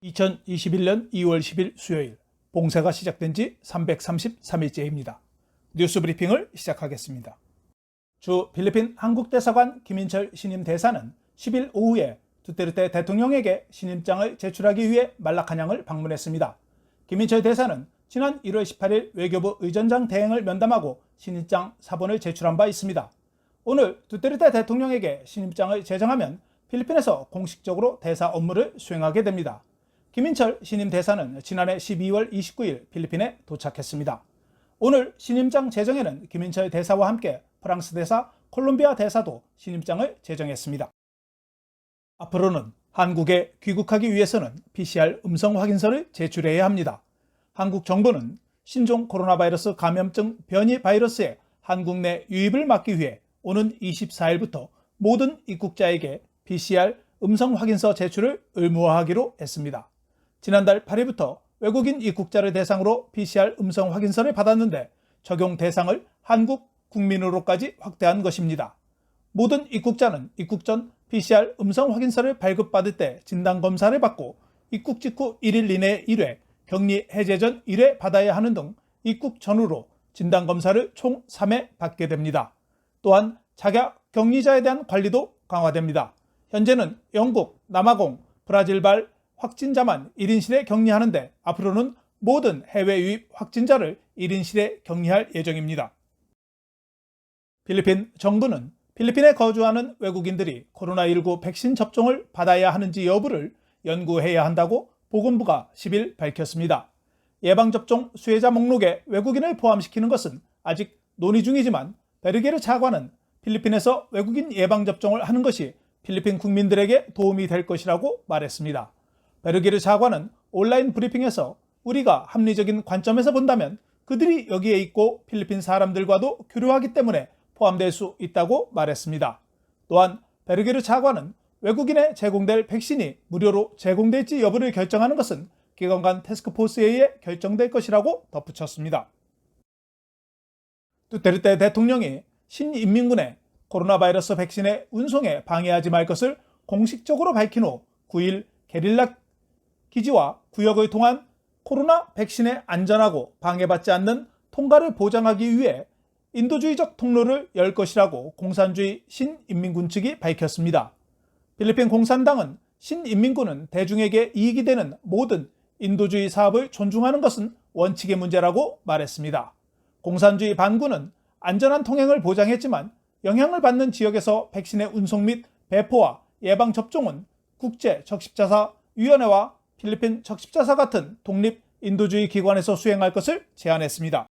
2021년 2월 10일 수요일, 봉쇄가 시작된 지 333일째입니다. 뉴스 브리핑을 시작하겠습니다. 주 필리핀 한국대사관 김인철 신임 대사는 10일 오후에 두테르테 대통령에게 신임장을 제출하기 위해 말라카냥을 방문했습니다. 김인철 대사는 지난 1월 18일 외교부 의전장 대행을 면담하고 신임장 사본을 제출한 바 있습니다. 오늘 두테르테 대통령에게 신임장을 제정하면 필리핀에서 공식적으로 대사 업무를 수행하게 됩니다. 김인철 신임 대사는 지난해 12월 29일 필리핀에 도착했습니다. 오늘 신임장 제정에는 김인철 대사와 함께 프랑스 대사, 콜롬비아 대사도 신임장을 제정했습니다. 앞으로는 한국에 귀국하기 위해서는 PCR 음성 확인서를 제출해야 합니다. 한국 정부는 신종 코로나 바이러스 감염증 변이 바이러스의 한국 내 유입을 막기 위해 오는 24일부터 모든 입국자에게 PCR 음성 확인서 제출을 의무화하기로 했습니다. 지난달 8일부터 외국인 입국자를 대상으로 PCR 음성 확인서를 받았는데 적용 대상을 한국 국민으로까지 확대한 것입니다. 모든 입국자는 입국 전 PCR 음성 확인서를 발급받을 때 진단검사를 받고 입국 직후 1일 이내에 1회, 격리 해제 전 1회 받아야 하는 등 입국 전후로 진단검사를 총 3회 받게 됩니다. 또한 자가 격리자에 대한 관리도 강화됩니다. 현재는 영국, 남아공, 브라질발 확진자만 1인실에 격리하는데 앞으로는 모든 해외 유입 확진자를 1인실에 격리할 예정입니다. 필리핀 정부는 필리핀에 거주하는 외국인들이 코로나19 백신 접종을 받아야 하는지 여부를 연구해야 한다고 보건부가 10일 밝혔습니다. 예방접종 수혜자 목록에 외국인을 포함시키는 것은 아직 논의 중이지만 베르게르 차관은 필리핀에서 외국인 예방접종을 하는 것이 필리핀 국민들에게 도움이 될 것이라고 말했습니다. 베르게르 차관은 온라인 브리핑에서 우리가 합리적인 관점에서 본다면 그들이 여기에 있고 필리핀 사람들과도 교류하기 때문에 포함될 수 있다고 말했습니다. 또한 베르게르 차관은 외국인에 제공될 백신이 무료로 제공될지 여부를 결정하는 것은 기관 간 태스크포스에 의해 결정될 것이라고 덧붙였습니다. 두테르테 대통령이 신인민군의 코로나 바이러스 백신의 운송에 방해하지 말 것을 공식적으로 밝힌 후 9일 게릴라 기지와 구역을 통한 코로나 백신의 안전하고 방해받지 않는 통과를 보장하기 위해 인도주의적 통로를 열 것이라고 공산주의 신인민군 측이 밝혔습니다. 필리핀 공산당은 신인민군은 대중에게 이익이 되는 모든 인도주의 사업을 존중하는 것은 원칙의 문제라고 말했습니다. 공산주의 반군은 안전한 통행을 보장했지만 영향을 받는 지역에서 백신의 운송 및 배포와 예방접종은 국제적십자사위원회와 필리핀 적십자사 같은 독립 인도주의 기관에서 수행할 것을 제안했습니다.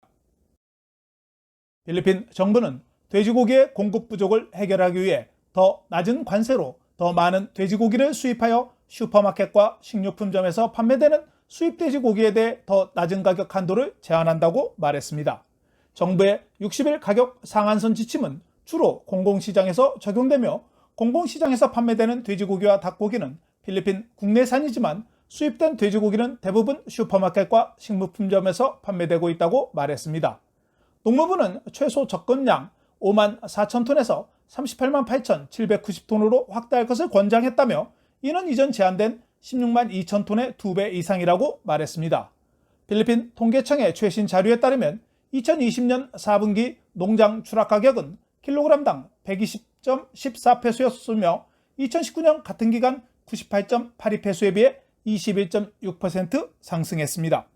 필리핀 정부는 돼지고기의 공급 부족을 해결하기 위해 더 낮은 관세로 더 많은 돼지고기를 수입하여 슈퍼마켓과 식료품점에서 판매되는 수입 돼지고기에 대해 더 낮은 가격 한도를 제한한다고 말했습니다. 정부의 60일 가격 상한선 지침은 주로 공공시장에서 적용되며 공공시장에서 판매되는 돼지고기와 닭고기는 필리핀 국내산이지만 수입된 돼지고기는 대부분 슈퍼마켓과 식료품점에서 판매되고 있다고 말했습니다. 농무부는 최소 접근량 5만 4천 톤에서 38만 8,790톤으로 확대할 것을 권장했다며 이는 이전 제한된 16만 2천 톤의 2배 이상이라고 말했습니다. 필리핀 통계청의 최신 자료에 따르면 2020년 4분기 농장 추락 가격은 킬로그램당 120.14페소였으며 2019년 같은 기간 98.82페소에 비해 21.6% 상승했습니다.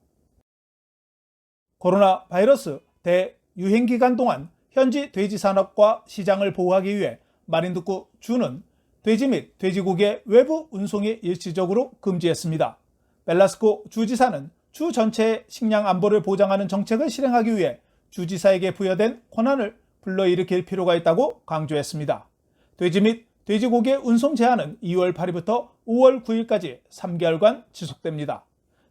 코로나 바이러스 대유행 기간 동안 현지 돼지 산업과 시장을 보호하기 위해 마린두쿠 주는 돼지 및 돼지고기의 외부 운송이 일시적으로 금지했습니다. 벨라스코 주지사는 주 전체의 식량 안보를 보장하는 정책을 실행하기 위해 주지사에게 부여된 권한을 불러일으킬 필요가 있다고 강조했습니다. 돼지 및 돼지고기의 운송 제한은 2월 8일부터 5월 9일까지 3개월간 지속됩니다.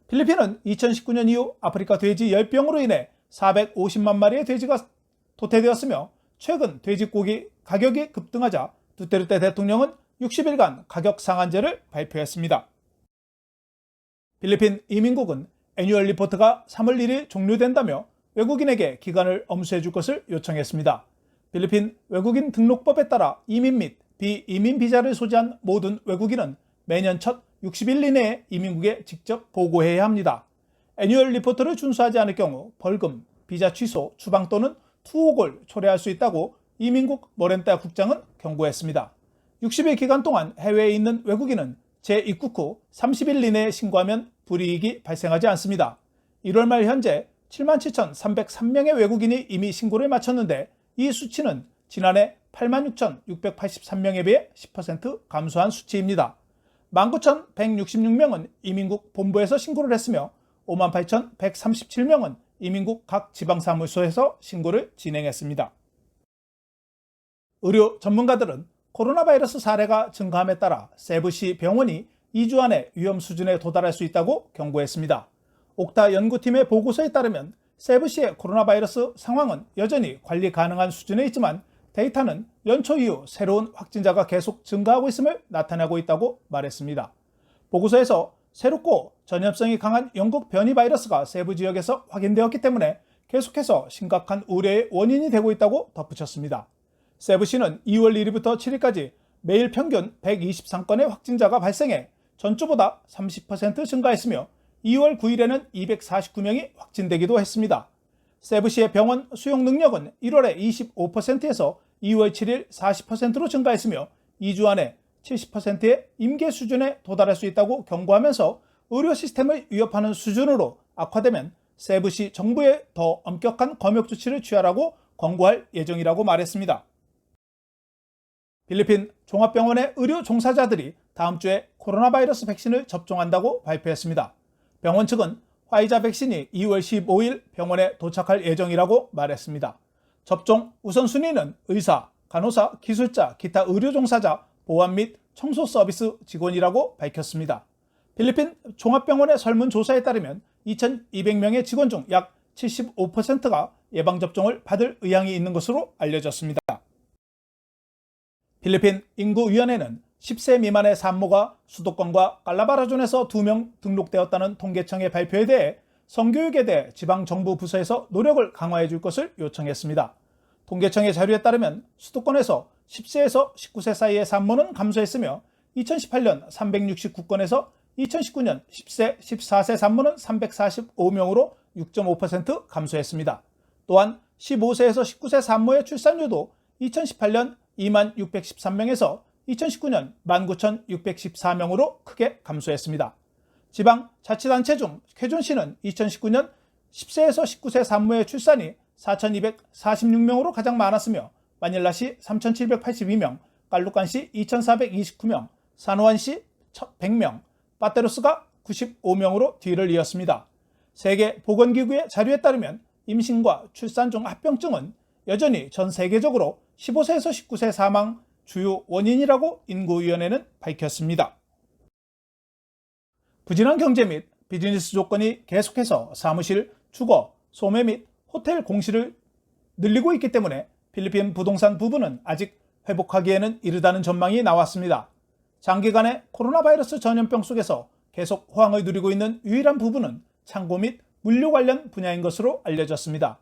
필리핀은 2019년 이후 아프리카 돼지 열병으로 인해 450만 마리의 돼지가 도태되었으며 최근 돼지고기 가격이 급등하자 두테르테 대통령은 60일간 가격 상한제를 발표했습니다. 필리핀 이민국은 애뉴얼 리포트가 3월 1일 종료된다며 외국인에게 기간을 엄수해 줄 것을 요청했습니다. 필리핀 외국인 등록법에 따라 이민 및 비이민 비자를 소지한 모든 외국인은 매년 첫 60일 이내에 이민국에 직접 보고해야 합니다. 애뉴얼 리포트를 준수하지 않을 경우 벌금, 비자 취소, 추방 또는 투옥을 초래할 수 있다고 이민국 모렌타 국장은 경고했습니다. 60일 기간 동안 해외에 있는 외국인은 재입국 후 30일 이내에 신고하면 불이익이 발생하지 않습니다. 1월 말 현재 77,303명의 외국인이 이미 신고를 마쳤는데 이 수치는 지난해 86,683명에 비해 10% 감소한 수치입니다. 19,166명은 이민국 본부에서 신고를 했으며 58,137명은 이민국 각 지방사무소에서 신고를 진행했습니다. 의료 전문가들은 코로나 바이러스 사례가 증가함에 따라 세부시 병원이 2주 안에 위험 수준에 도달할 수 있다고 경고했습니다. 옥타 연구팀의 보고서에 따르면 세부시의 코로나 바이러스 상황은 여전히 관리 가능한 수준에 있지만 데이터는 연초 이후 새로운 확진자가 계속 증가하고 있음을 나타내고 있다고 말했습니다. 보고서에서 새롭고 전염성이 강한 영국 변이 바이러스가 세부 지역에서 확인되었기 때문에 계속해서 심각한 우려의 원인이 되고 있다고 덧붙였습니다. 세부시는 2월 1일부터 7일까지 매일 평균 123건의 확진자가 발생해 전주보다 30% 증가했으며 2월 9일에는 249명이 확진되기도 했습니다. 세부시의 병원 수용 능력은 1월에 25%에서 2월 7일 40%로 증가했으며 2주 안에 70%의 임계 수준에 도달할 수 있다고 경고하면서 의료 시스템을 위협하는 수준으로 악화되면 세부시 정부에 더 엄격한 검역 조치를 취하라고 권고할 예정이라고 말했습니다. 필리핀 종합병원의 의료 종사자들이 다음 주에 코로나 바이러스 백신을 접종한다고 발표했습니다. 병원 측은 화이자 백신이 2월 15일 병원에 도착할 예정이라고 말했습니다. 접종 우선순위는 의사, 간호사, 기술자, 기타 의료 종사자, 보안 및 청소 서비스 직원이라고 밝혔습니다. 필리핀 종합병원의 설문조사에 따르면 2,200명의 직원 중 약 75%가 예방접종을 받을 의향이 있는 것으로 알려졌습니다. 필리핀 인구위원회는 10세 미만의 산모가 수도권과 깔라바라존에서 2명 등록되었다는 통계청의 발표에 대해 성교육에 대해 지방정부 부서에서 노력을 강화해 줄 것을 요청했습니다. 통계청의 자료에 따르면 수도권에서 10세에서 19세 사이의 산모는 감소했으며 2018년 369건에서 2019년 10세, 14세 산모는 345명으로 6.5% 감소했습니다. 또한 15세에서 19세 산모의 출산율도 2018년 2613명에서 2019년 19,614명으로 크게 감소했습니다. 지방자치단체 중 쾌존시는 2019년 10세에서 19세 산모의 출산이 4,246명으로 가장 많았으며 마닐라시 3,782명, 깔루칸시 2,429명, 사노안시 100명, 파테로스가 95명으로 뒤를 이었습니다. 세계보건기구의 자료에 따르면 임신과 출산 중 합병증은 여전히 전 세계적으로 15세에서 19세 사망 주요 원인이라고 인구위원회는 밝혔습니다. 부진한 경제 및 비즈니스 조건이 계속해서 사무실, 주거, 소매 및 호텔 공시를 늘리고 있기 때문에 필리핀 부동산 부분은 아직 회복하기에는 이르다는 전망이 나왔습니다. 장기간의 코로나 바이러스 전염병 속에서 계속 호황을 누리고 있는 유일한 부분은 창고 및 물류 관련 분야인 것으로 알려졌습니다.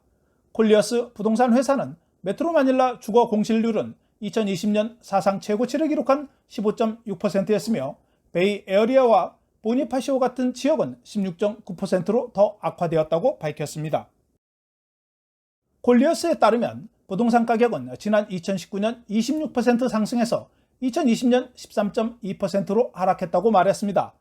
콜리어스 부동산 회사는 메트로 마닐라 주거 공실률은 2020년 사상 최고치를 기록한 15.6%였으며 베이 에어리아와 보니파시오 같은 지역은 16.9%로 더 악화되었다고 밝혔습니다. 콜리어스에 따르면 부동산 가격은 지난 2019년 26% 상승해서 2020년 13.2%로 하락했다고 말했습니다.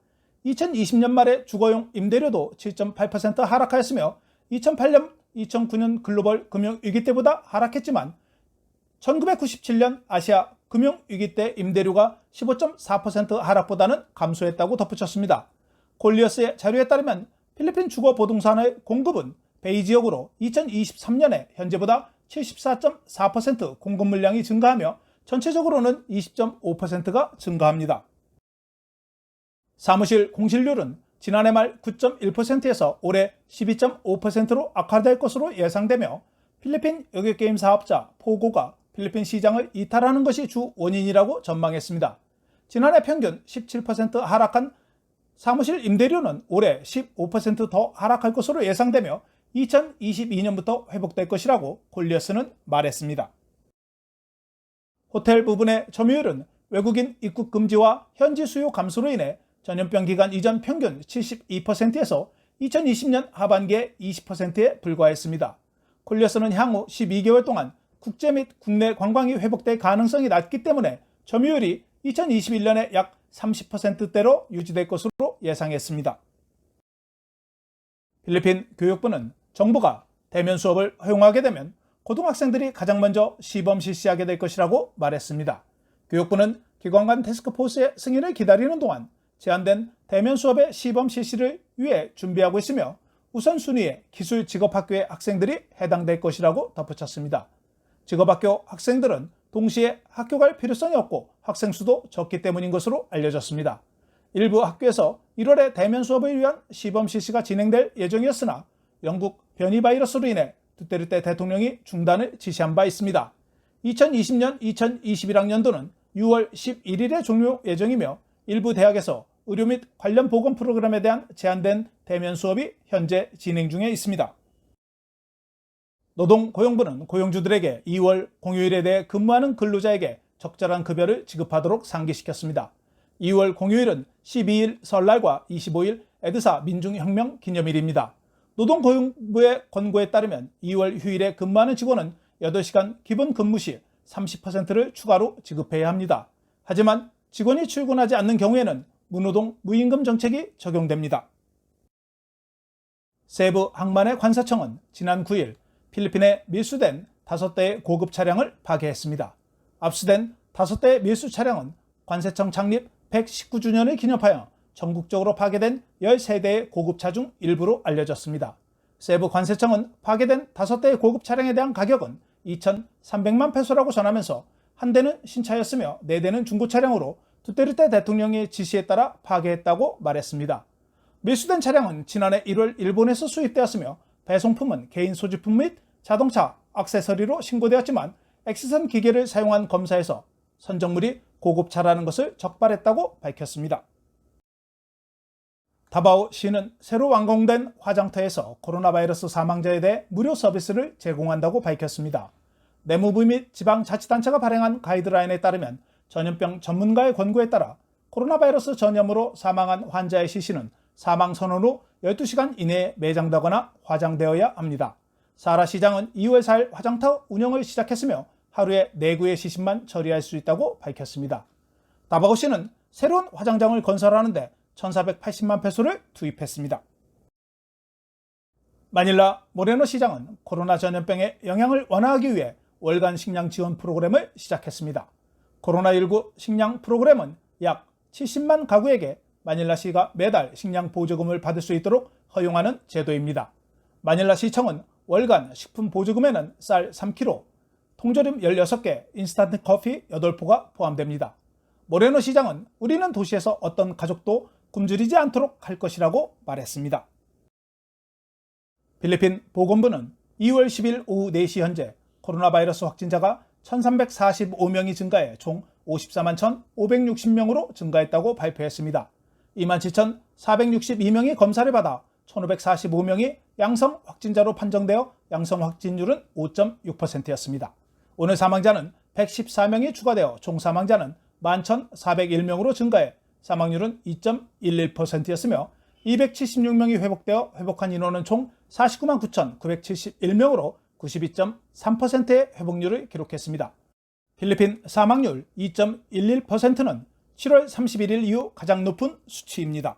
2020년 말에 주거용 임대료도 7.8% 하락하였으며 2008년, 2009년 글로벌 금융위기 때보다 하락했지만 1997년 아시아 금융위기 때 임대료가 15.4% 하락보다는 감소했다고 덧붙였습니다. 콜리어스의 자료에 따르면 필리핀 주거 부동산의 공급은 베이 지역으로 2023년에 현재보다 74.4% 공급 물량이 증가하며 전체적으로는 20.5%가 증가합니다. 사무실 공실률은 지난해 말 9.1%에서 올해 12.5%로 악화될 것으로 예상되며 필리핀 여객게임 사업자 포고가 필리핀 시장을 이탈하는 것이 주 원인이라고 전망했습니다. 지난해 평균 17% 하락한 사무실 임대료는 올해 15% 더 하락할 것으로 예상되며 2022년부터 회복될 것이라고 콜리어스는 말했습니다. 호텔 부분의 점유율은 외국인 입국 금지와 현지 수요 감소로 인해 전염병 기간 이전 평균 72%에서 2020년 하반기에 20%에 불과했습니다. 콜리어스는 향후 12개월 동안 국제 및 국내 관광이 회복될 가능성이 낮기 때문에 점유율이 2021년에 약 30%대로 유지될 것으로 예상했습니다. 필리핀 교육부는 정부가 대면 수업을 허용하게 되면 고등학생들이 가장 먼저 시범 실시하게 될 것이라고 말했습니다. 교육부는 기관 간 태스크포스의 승인을 기다리는 동안 제한된 대면 수업의 시범 실시를 위해 준비하고 있으며 우선순위에 기술 직업학교의 학생들이 해당될 것이라고 덧붙였습니다. 직업학교 학생들은 동시에 학교 갈 필요성이 없고 학생 수도 적기 때문인 것으로 알려졌습니다. 일부 학교에서 1월에 대면 수업을 위한 시범 실시가 진행될 예정이었으나 영국 변이 바이러스로 인해 두테르테 대통령이 중단을 지시한 바 있습니다. 2020년 2021학년도는 6월 11일에 종료 예정이며 일부 대학에서 의료 및 관련 보건 프로그램에 대한 제한된 대면 수업이 현재 진행 중에 있습니다. 노동고용부는 고용주들에게 2월 공휴일에 대해 근무하는 근로자에게 적절한 급여를 지급하도록 상기시켰습니다. 2월 공휴일은 12일 설날과 25일 에드사 민중혁명 기념일입니다. 노동고용부의 권고에 따르면 2월 휴일에 근무하는 직원은 8시간 기본 근무 시 30%를 추가로 지급해야 합니다. 하지만 직원이 출근하지 않는 경우에는 무노동 무임금 정책이 적용됩니다. 세부 항만의 관사청은 지난 9일 필리핀에 밀수된 5대의 고급 차량을 파괴했습니다. 압수된 5대의 밀수 차량은 관세청 창립 119주년을 기념하여 전국적으로 파괴된 13대의 고급차 중 일부로 알려졌습니다. 세부 관세청은 파괴된 5대의 고급 차량에 대한 가격은 2,300만 페소라고 전하면서 한 대는 신차였으며 4대는 중고 차량으로 두테르테 대통령의 지시에 따라 파괴했다고 말했습니다. 밀수된 차량은 지난해 1월 일본에서 수입되었으며 배송품은 개인 소지품 및 자동차, 액세서리로 신고되었지만 엑스선 기계를 사용한 검사에서 선정물이 고급차라는 것을 적발했다고 밝혔습니다. 다바오 시는 새로 완공된 화장터에서 코로나 바이러스 사망자에 대해 무료 서비스를 제공한다고 밝혔습니다. 내무부 및 지방자치단체가 발행한 가이드라인에 따르면 전염병 전문가의 권고에 따라 코로나 바이러스 전염으로 사망한 환자의 시신은 사망 선언 후 12시간 이내에 매장되거나 화장되어야 합니다. 사라 시장은 2월 4일 화장터 운영을 시작했으며 하루에 4구의 시신만 처리할 수 있다고 밝혔습니다. 다바오 시는 새로운 화장장을 건설하는데 1,480만 페소를 투입했습니다. 마닐라 모레노 시장은 코로나 전염병의 영향을 완화하기 위해 월간 식량 지원 프로그램을 시작했습니다. 코로나19 식량 프로그램은 약 70만 가구에게 마닐라시가 매달 식량 보조금을 받을 수 있도록 허용하는 제도입니다. 마닐라시청은 월간 식품 보조금에는 쌀 3kg, 통조림 16개, 인스턴트 커피 8포가 포함됩니다. 모레노 시장은 우리는 도시에서 어떤 가족도 굶주리지 않도록 할 것이라고 말했습니다. 필리핀 보건부는 2월 10일 오후 4시 현재 코로나 바이러스 확진자가 1,345명이 증가해 총 54만 1,560명으로 증가했다고 발표했습니다. 27,462명이 검사를 받아 1,545명이 양성 확진자로 판정되어 양성 확진율은 5.6%였습니다. 오늘 사망자는 114명이 추가되어 총 사망자는 11,401명으로 증가해 사망률은 2.11%였으며 276명이 회복되어 회복한 인원은 총 49만 9,971명으로 92.3%의 회복률을 기록했습니다. 필리핀 사망률 2.11%는 7월 31일 이후 가장 높은 수치입니다.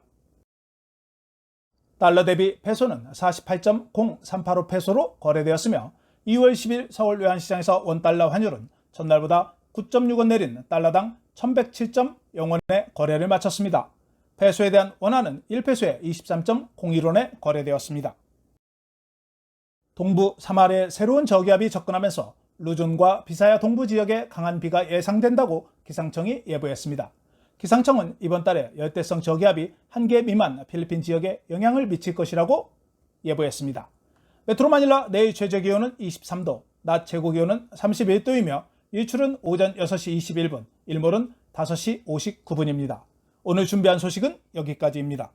달러 대비 페소는 48.0385 페소로 거래되었으며 2월 10일 서울 외환시장에서 원달러 환율은 전날보다 9.6원 내린 달러당 1107.0원에 거래를 마쳤습니다. 페소에 대한 원화는 1페소에 23.01원에 거래되었습니다. 동부 사마르의 새로운 저기압이 접근하면서 루존과 비사야 동부 지역에 강한 비가 예상된다고 기상청이 예보했습니다. 기상청은 이번 달에 열대성 저기압이 1개 미만 필리핀 지역에 영향을 미칠 것이라고 예보했습니다. 메트로 마닐라 내일 최저기온은 23도, 낮 최고기온은 31도이며 일출은 오전 6시 21분, 일몰은 5시 59분입니다. 오늘 준비한 소식은 여기까지입니다.